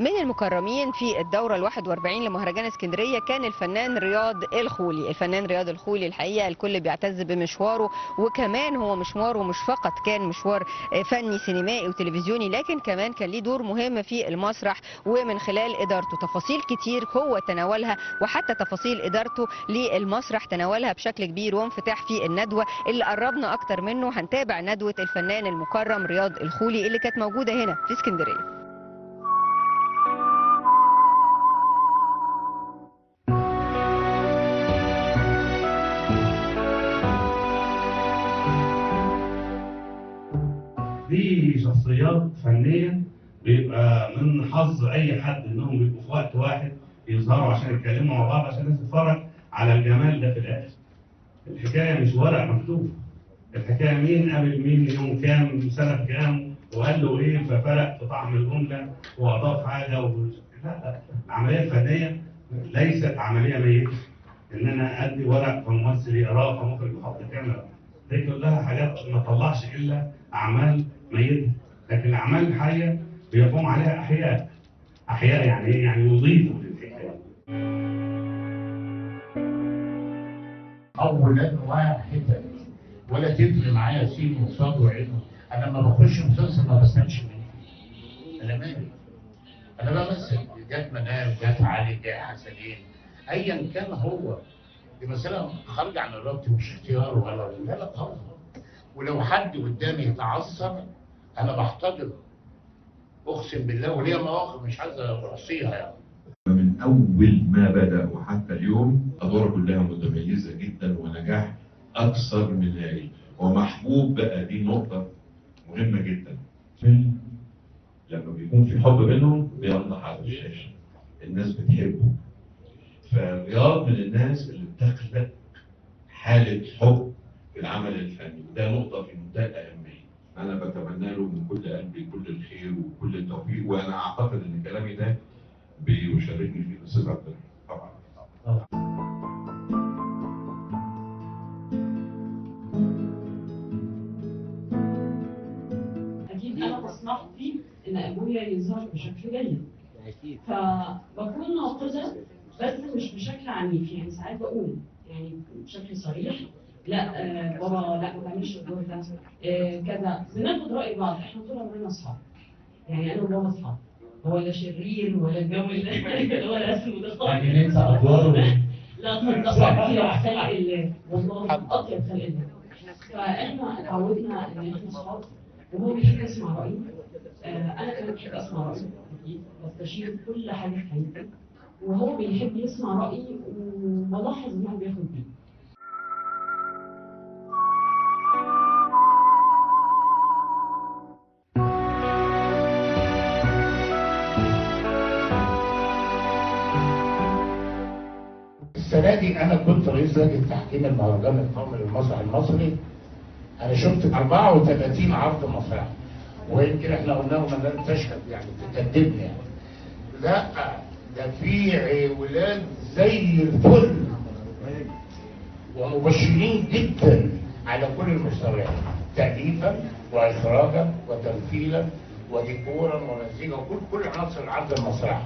من المكرمين في الدورة ال41 لمهرجان اسكندرية كان الفنان رياض الخولي. الفنان رياض الخولي الحقيقة الكل بيعتز بمشواره، وكمان هو مشواره مش فقط كان مشوار فني سينمائي وتلفزيوني، لكن كمان كان ليه دور مهم في المسرح ومن خلال إدارته. تفاصيل كتير هو تناولها، وحتى تفاصيل إدارته للمسرح تناولها بشكل كبير وانفتاح في الندوة اللي قربنا أكتر منه. هنتابع ندوة الفنان المكرم رياض الخولي اللي كانت موجودة هنا في اسكندرية. دي شخصيات فنية بيبقى من حظ أي حد إنهم بيبقوا في وقت واحد يظهروا عشان يتكلموا مع بعض، عشان الناس تتفرج على الجمال ده في الآخر. الحكاية مش ورق مكتوب، الحكاية مين قابل مين يوم كام سنة كام وقال له إيه ففرق في طعم الجملة وأضاف حاجة لا، العملية الفنية ليست عملية ميتة إن أنا أدي ورق فممثل يقراه فمخرج يحط كاميرا. دي كلها حاجات ما تطلعش إلا أعمال ميتة، لكن الأعمال الحية بيقوم عليها أحياء. أحياء يعني إيه؟ يعني يضيفوا للحكاية. أولا واحدا ولا تفرق معايا سين وصاد وعين. أنا لما بخش مسلسل ما بستنش منه. أنا مالي؟ أنا بمثل جت منام جت علي جت حسنين أيا كان هو. دي مسألة خارجة عن إرادتي مش اختيار ولا لا خالص. ولو حد قدامي يتعثر أنا بحتضنه. أقسم بالله وليا مواقف مش عايز أحصيها يعني. من أول ما بدأ وحتى اليوم أدواره كلها متميزة جدا ونجاح أكثر من هائل ومحبوب. بقى دي نقطة مهمة جدا. لما بيكون في حب بينهم بينضح على الشاشة، الناس بتحبه. فرياض من الناس اللي بتخلق حالة حب في العمل الفني، وده نقطة في منتهى الأهمية. أنا بتمنى له من كل قلبي كل الخير وكل التوفيق، وأنا أعتقد إن كلامي ده بيشاركني فيه الأستاذ عبد الرحمن طبعا. أكيد أنا مصلحتي إن أبويا يظهر بشكل جيد. أكيد. فبكون ناقدة بس مش بشكل عنيف، يعني ساعات بقول يعني بشكل صريح لا بابا لا ما تعملش الدور ده كذا. بناخد رأي بعض، احنا طول عمرنا أصحاب. يعني أنا وبابا أصحاب، هو لا شرير ولا الجو ولا اسود خالص. يعني ننسى أدواره. لا خالص، أطيب خلق الله والله، أطيب خلق الله. فإحنا اتعودنا إن إحنا أصحاب وهو بيحب يسمع رأيي. أنا كمان بحب أسمع رأيه أكيد، بستشير كل حاجة في حياتي وهو بيحب يسمع رأيي وبلاحظ إن هو بياخد بيه. السنة دي أنا كنت رئيس لجنة تحكيم المهرجان القومي للمسرح المصري. أنا شفت 34 عرض مسرحي، ويمكن إحنا قلناهم إن لن تشهد يعني تكذبني يعني. لا ده في ولاد زي الفل ومبشرين جدا على كل المستويات، تأليفا وإخراجا وتمثيلا وديكورا ومزيكا وكل عناصر العرض المسرحي.